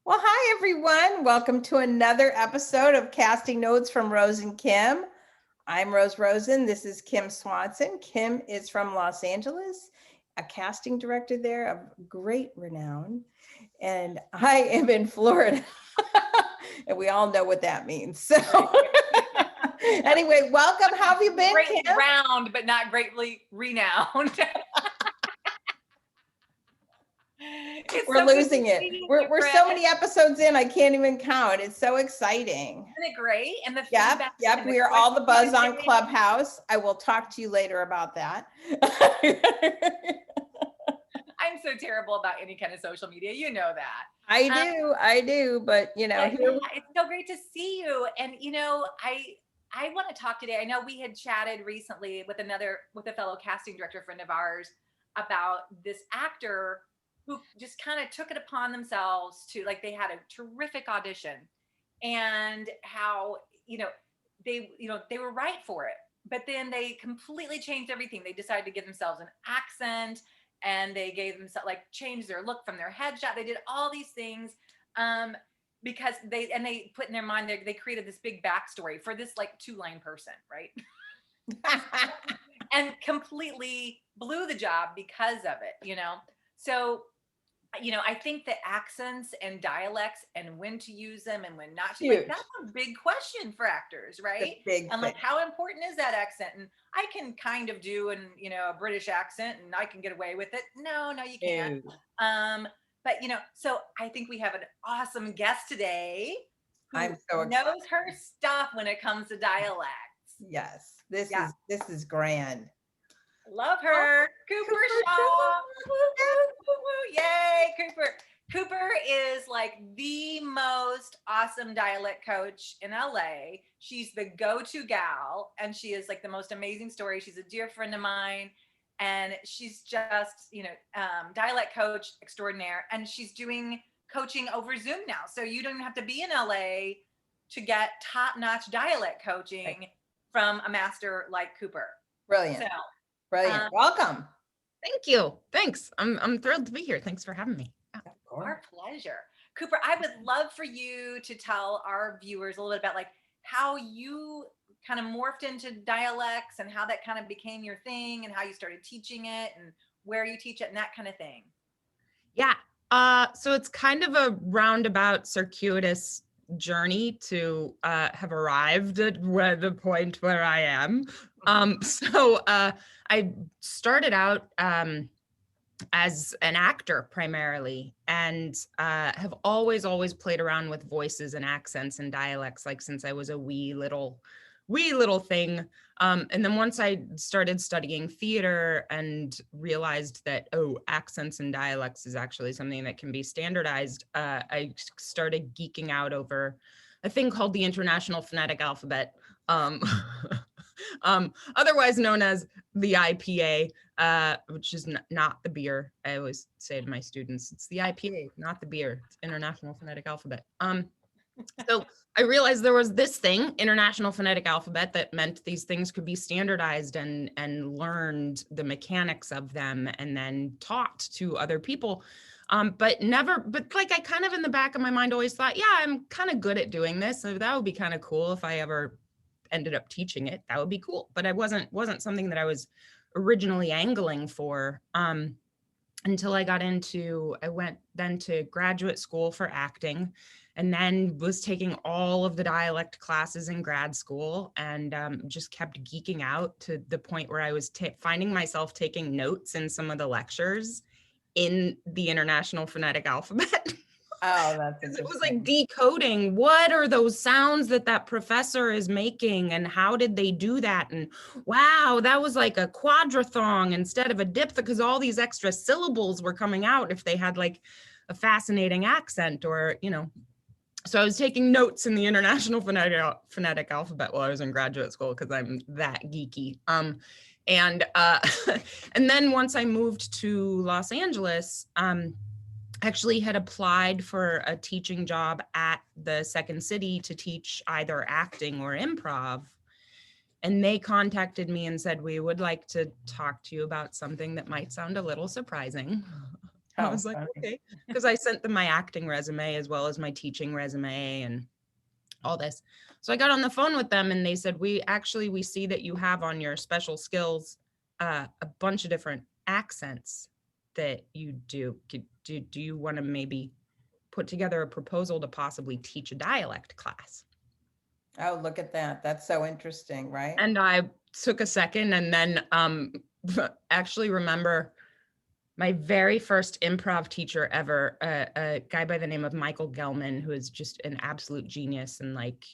Well, hi, everyone. Welcome to another episode of Casting Notes from Rose and Kim. I'm Rose Rosen. This is Kim Swanson. Kim is from Los Angeles, a casting director there of great renown. And I am in Florida. And we all know what that means. So anyway, welcome. How have you been, Great Kim? round, but not greatly renowned. We're losing it. We're so many episodes in, I can't even count. It's so exciting. Isn't it great? And the Yep, feedback. yep. We are all the buzz on Clubhouse. I will talk to you later about that. I'm so terrible about any kind of social media. You know that. I do, but you know, it's so great to see you. And you know, I want to talk today. I know we had chatted recently with a fellow casting director friend of ours about this actor who just kind of took it upon themselves to, like, they had a terrific audition and how, they were right for it, but then they completely changed everything. They decided to give themselves an accent, and they gave themselves, like, changed their look from their headshot. They did all these things because they put in their mind, they created this big backstory for this, like, 2-line person, right? And completely blew the job because of it, So, I think that accents and dialects and when to use them and when not to, like, that's a big question for actors, right? And like, how important is that accent? And I can kind of do a British accent and I can get away with it. No, you can't. But so I think we have an awesome guest today who knows her stuff when it comes to dialects. Yes, this is grand. Love her. Cooper Shaw. Yay, Cooper. Cooper is like the most awesome dialect coach in LA. She's the go-to gal, and she is like the most amazing story. She's a dear friend of mine, and she's just, dialect coach extraordinaire, and she's doing coaching over Zoom now. So you don't even have to be in LA to get top-notch dialect coaching from a master like Cooper. Brilliant. Brilliant. Welcome. Thank you. Thanks. I'm thrilled to be here. Thanks for having me. Yeah. Our pleasure. Cooper, I would love for you to tell our viewers a little bit about, like, how you kind of morphed into dialects and how that kind of became your thing and how you started teaching it and where you teach it and that kind of thing. Yeah. So it's kind of a roundabout, circuitous journey to have arrived at the point where I am. So I started out as an actor primarily, and have always played around with voices and accents and dialects, like since I was a wee little thing. And then once I started studying theater and realized that, accents and dialects is actually something that can be standardized, I started geeking out over a thing called the International Phonetic Alphabet, otherwise known as the IPA, which is not the beer. I always say to my students, it's the IPA, not the beer. It's International Phonetic Alphabet. So I realized there was this thing, International Phonetic Alphabet, that meant these things could be standardized and learned the mechanics of them and then taught to other people. But like, I kind of in the back of my mind always thought, yeah, I'm kind of good at doing this. So that would be kind of cool if I ever ended up teaching it. That would be cool. But I wasn't something that I was originally angling for until I went then to graduate school for acting, and then was taking all of the dialect classes in grad school, and just kept geeking out to the point where I was finding myself taking notes in some of the lectures in the International Phonetic Alphabet. Oh, that's interesting. It was like decoding, what are those sounds that professor is making and how did they do that? And wow, that was like a quadrathong instead of a diphthong, because all these extra syllables were coming out if they had like a fascinating accent, or, So I was taking notes in the International Phonetic Alphabet while I was in graduate school because I'm that geeky. And then once I moved to Los Angeles, actually had applied for a teaching job at the Second City to teach either acting or improv. And they contacted me and said, we would like to talk to you about something that might sound a little surprising. I Oh, was like, funny. okay, because I sent them my acting resume as well as my teaching resume and all this. So I got on the phone with them and they said, we see that you have on your special skills a bunch of different accents that you do. Do you want to maybe put together a proposal to possibly teach a dialect class? Oh, look at that. That's so interesting, right? And I took a second and then actually remember my very first improv teacher ever, a guy by the name of Michael Gelman, who is just an absolute genius. And like,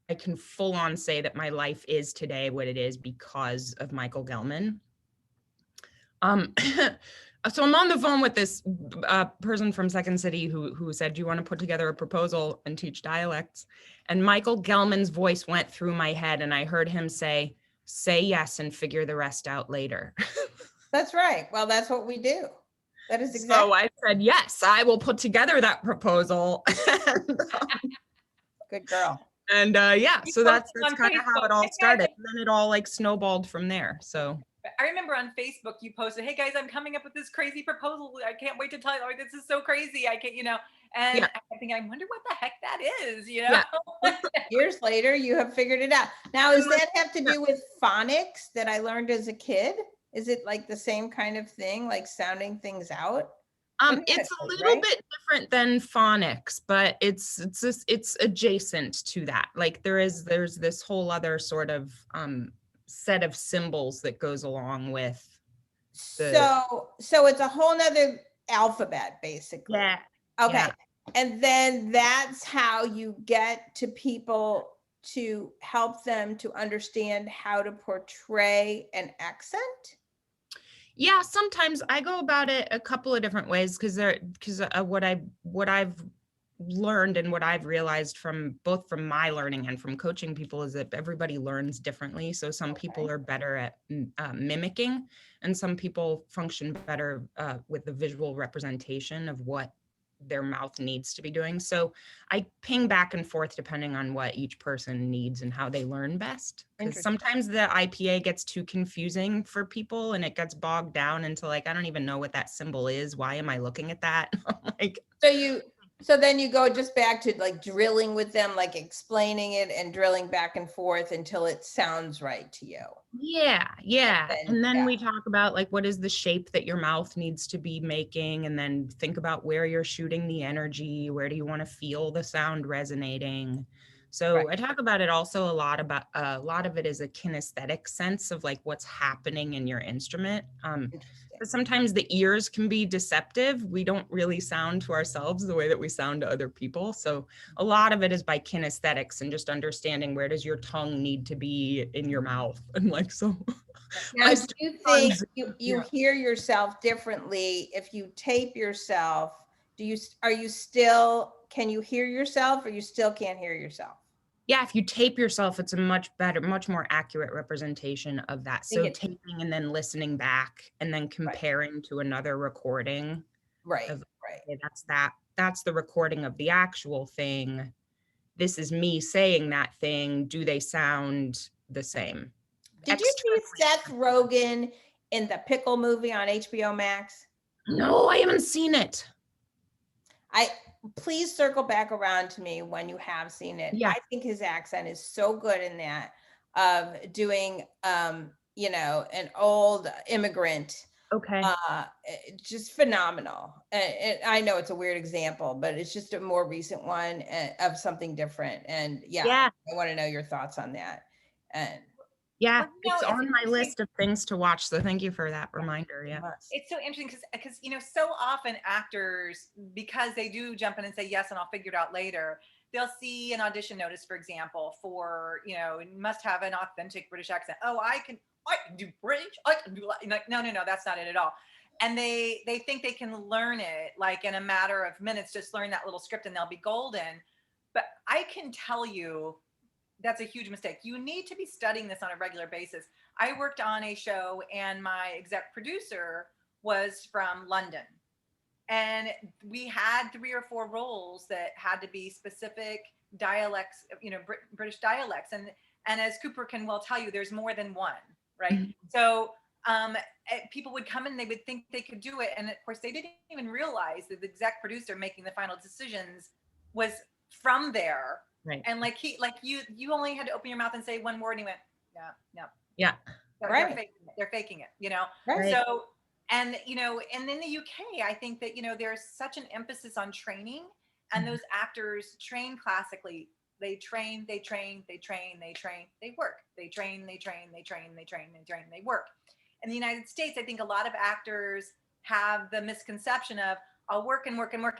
I can full on say that my life is today what it is because of Michael Gelman. So I'm on the phone with this person from Second City who said, do you want to put together a proposal and teach dialects? And Michael Gelman's voice went through my head and I heard him say yes and figure the rest out later. That's right. Well, that's what we do. That is So exactly. I said, yes, I will put together that proposal. Good girl. And yeah, You so that's posted on kind of how Facebook, it all "Hey, guys, started. And then it all like snowballed from there. So I remember on Facebook you posted, "Hey guys, I'm coming up with this crazy proposal. I can't wait to tell you. Like, this is so crazy. I can't, you know." And Yeah. I think I wonder what the heck that is, you know? Yeah. Years later, you have figured it out. Now, does that have to Yeah. do with phonics that I learned as a kid? Is it like the same kind of thing, like sounding things out? It's a Phonetically, little right? bit different than phonics, but it's adjacent to that. Like there's this whole other sort of set of symbols that goes along with the So it's a whole nother alphabet, basically. yeah. Okay. Yeah. And then that's how you get to people to help them to understand how to portray an accent. Yeah, sometimes I go about it a couple of different ways because what I've learned and what I've realized from both from my learning and from coaching people is that everybody learns differently. So some people are better at mimicking, and some people function better with the visual representation of what their mouth needs to be doing. So I ping back and forth depending on what each person needs and how they learn best. Because sometimes the IPA gets too confusing for people and it gets bogged down into like, I don't even know what that symbol is. Why am I looking at that? Like, so then you go just back to like drilling with them, like explaining it and drilling back and forth until it sounds right to you. yeah. And then yeah. we talk about like, what is the shape that your mouth needs to be making? And then think about where you're shooting the energy. Where do you want to feel the sound resonating? So Right. I talk about it also a lot of it is a kinesthetic sense of like what's happening in your instrument. But sometimes the ears can be deceptive. We don't really sound to ourselves the way that we sound to other people. So a lot of it is by kinesthetics and just understanding where does your tongue need to be in your mouth. And like, so. Now, do you think you hear yourself differently if you tape yourself? Can you hear yourself or you still can't hear yourself? Yeah, if you tape yourself, it's a much more accurate representation of that. So taping and then listening back and then comparing to another recording. Right. Okay, that's the recording of the actual thing. This is me saying that thing. Do they sound the same? Did you see Seth Rogen in the Pickle movie on HBO Max? No, I haven't seen it. Please circle back around to me when you have seen it. Yeah. I think his accent is so good in that of doing, you know, an old immigrant. Okay. Just phenomenal. And I know it's a weird example, but it's just a more recent one of something different. And yeah. I want to know your thoughts on that. And yeah, it's on my list of things to watch. So thank you for that reminder. Yeah. It's so interesting because, you know, so often actors, because they do jump in and say, yes, and I'll figure it out later. They'll see an audition notice, for example, for, you know, must have an authentic British accent. Oh, I can do British. I can do like, no, that's not it at all. And they think they can learn it like in a matter of minutes, just learn that little script and they'll be golden. But I can tell you, that's a huge mistake. You need to be studying this on a regular basis. I worked on a show and my exec producer was from London. And we had 3 or 4 roles that had to be specific dialects, you know, British dialects. And as Cooper can well tell you, there's more than one, right? Mm-hmm. So people would come in, they would think they could do it. And of course they didn't even realize that the exec producer making the final decisions was from there. Right. And like you only had to open your mouth and say one word and he went, no. Yeah. They're faking it, you know? Right. So, and, you know, and in the UK, I think that, you know, there's such an emphasis on training, and those actors train classically. They train, they work. They train, they work. In the United States, I think a lot of actors have the misconception of, I'll work and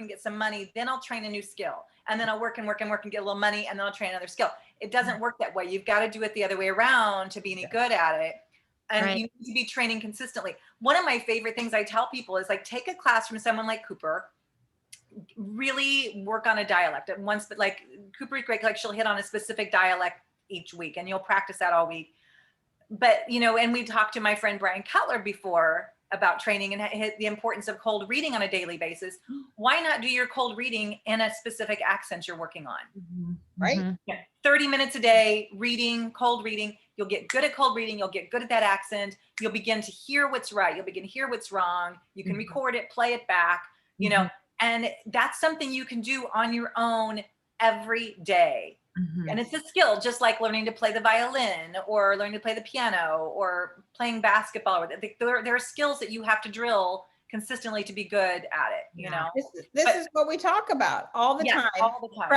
get some money, then I'll train a new skill. And then I'll work and get a little money, and then I'll train another skill. It doesn't work that way. You've got to do it the other way around to be any good at it. And you need to be training consistently. One of my favorite things I tell people is like, take a class from someone like Cooper, really work on a dialect at once, but like Cooper is great. Like she'll hit on a specific dialect each week and you'll practice that all week. But, you know, and we talked to my friend Brian Cutler before about training and the importance of cold reading on a daily basis. Why not do your cold reading in a specific accent you're working on? Right. 30 minutes a day, cold reading. You'll get good at cold reading. You'll get good at that accent. You'll begin to hear what's right. You'll begin to hear what's wrong. You can record it, play it back, you know, and that's something you can do on your own every day. And it's a skill, just like learning to play the violin or learning to play the piano or playing basketball. There are skills that you have to drill consistently to be good at it, you know? This is what we talk about all the time. All the time.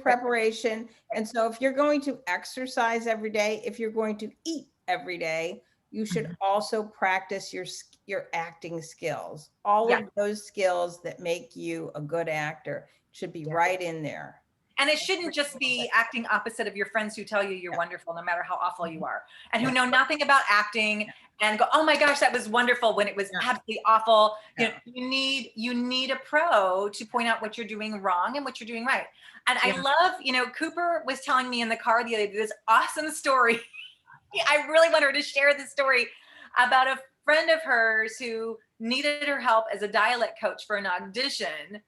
Preparation. And so if you're going to exercise every day, if you're going to eat every day, you should also practice your acting skills. All of those skills that make you a good actor should be right in there. And it shouldn't just be acting opposite of your friends who tell you you're wonderful, no matter how awful you are, and who know nothing about acting and go, oh my gosh, that was wonderful, when it was absolutely awful. You know, you need a pro to point out what you're doing wrong and what you're doing right. And I love, you know, Cooper was telling me in the car the other day this awesome story. I really want her to share this story about a friend of hers who needed her help as a dialect coach for an audition.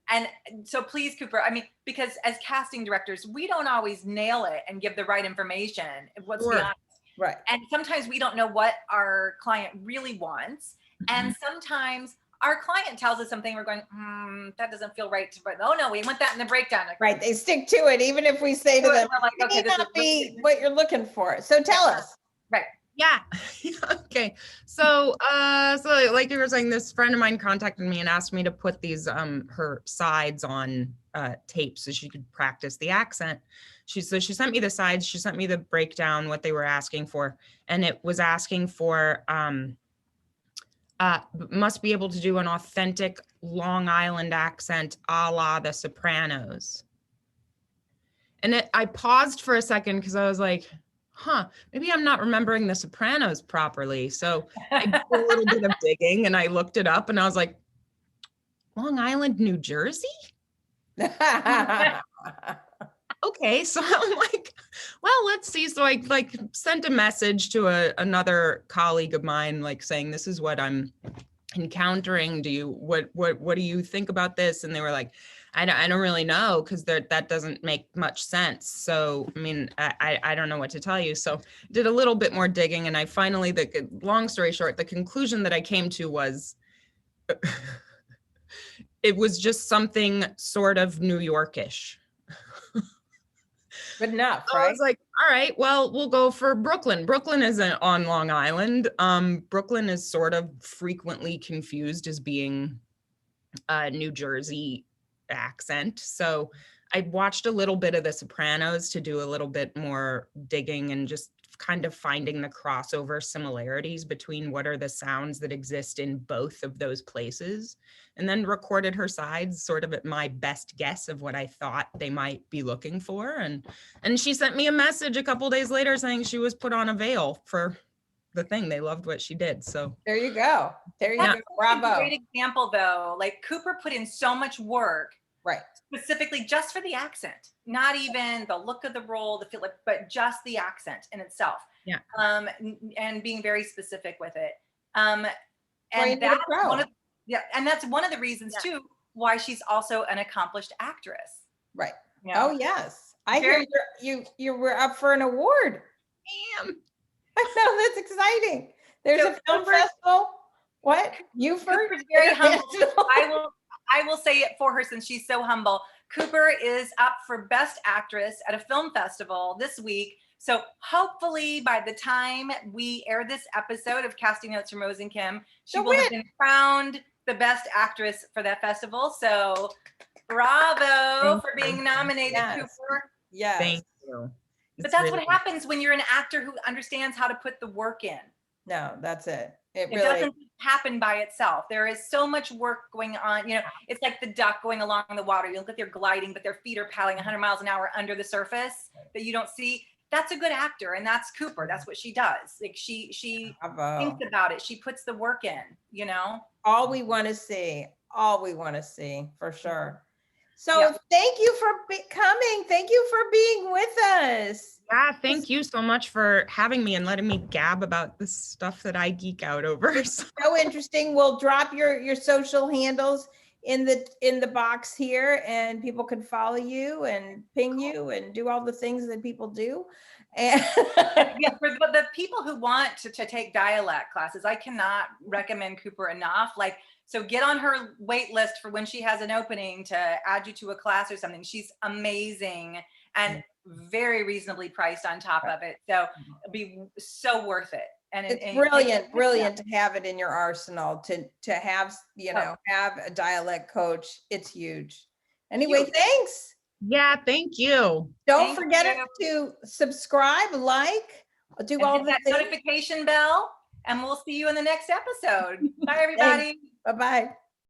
And so please, Cooper, I mean, because as casting directors, we don't always nail it and give the right information. Let's be honest. Right. And sometimes we don't know what our client really wants. And sometimes our client tells us something, we're going, that doesn't feel right. But oh no, we want that in the breakdown. Like, right. They stick to it, even if we say to them, like, okay, this may not be what you're looking for. So tell us. Right. Yeah. Okay. So like you were saying, this friend of mine contacted me and asked me to put these, her sides on tape so she could practice the accent. She sent me the sides, she sent me the breakdown, what they were asking for. And it was asking for, must be able to do an authentic Long Island accent, a la The Sopranos. And I paused for a second because I was like, maybe I'm not remembering The Sopranos properly. So I did a little bit of digging and I looked it up and I was like, Long Island, New Jersey? Okay, so I'm like, well, let's see. So I like sent a message to another colleague of mine, like saying, this is what I'm encountering. What do you think about this? And they were like, I don't really know, because that doesn't make much sense. So, I mean, I don't know what to tell you. So did a little bit more digging. And I finally, long story short, the conclusion that I came to was, it was just something sort of New Yorkish. Good enough, so right? I was like, all right, well, we'll go for Brooklyn. Brooklyn isn't on Long Island. Brooklyn is sort of frequently confused as being New Jersey accent. So I watched a little bit of The Sopranos to do a little bit more digging and just kind of finding the crossover similarities between what are the sounds that exist in both of those places, and then recorded her sides sort of at my best guess of what I thought they might be looking for. And she sent me a message a couple days later saying she was put on a veil for the thing. They loved what she did. So there you go. There you go. Bravo. A great example though. Like Cooper put in so much work, right, specifically just for the accent, not even the look of the role, the feel, but just the accent in itself. Yeah. And being very specific with it. And that's and that's one of the reasons too why she's also an accomplished actress. Right. You know? Oh yes. I hear you were up for an award. Damn. I know, that's exciting. There's So a film Cooper- festival. What? Beaufort? Cooper's very humble. International? I will say it for her since she's so humble. Cooper is up for Best Actress at a film festival this week. So hopefully by the time we air this episode of Casting Notes from Rose and Kim, she will have been crowned the Best Actress for that festival. So bravo for being nominated, Yes. Cooper. Yes. Thank you. But It's that's really- what happens when you're an actor who understands how to put the work in. No, that's it. It It really, doesn't happen by itself. There is so much work going on. You know, it's like the duck going along the water. You look at their gliding, but their feet are paddling 100 miles an hour under the surface that you don't see. That's a good actor, and that's Cooper. That's what she does. Like she bravo. thinks about it. She puts the work in. You know. All we want to see. All we want to see, for sure. So Yeah. thank you for coming. Thank you for being with us. Yeah, thank you so much for having me and letting me gab about the stuff that I geek out over. It's so interesting. We'll drop your social handles in the box here, and people can follow you and ping you and do all the things that people do. And Yeah, for the people who want to take dialect classes, I cannot recommend Cooper enough. Like, so get on her wait list for when she has an opening to add you to a class or something. She's amazing and very reasonably priced on top of it. So it'll be so worth it. And it's and- brilliant to have it in your arsenal to have, have a dialect coach. It's huge. Anyway, Huge. thanks. Yeah, thank you. Don't Thank forget you. to subscribe, like, do and all hit the that things. notification bell, and we'll see you in the next episode. Bye, everybody. Bye-bye.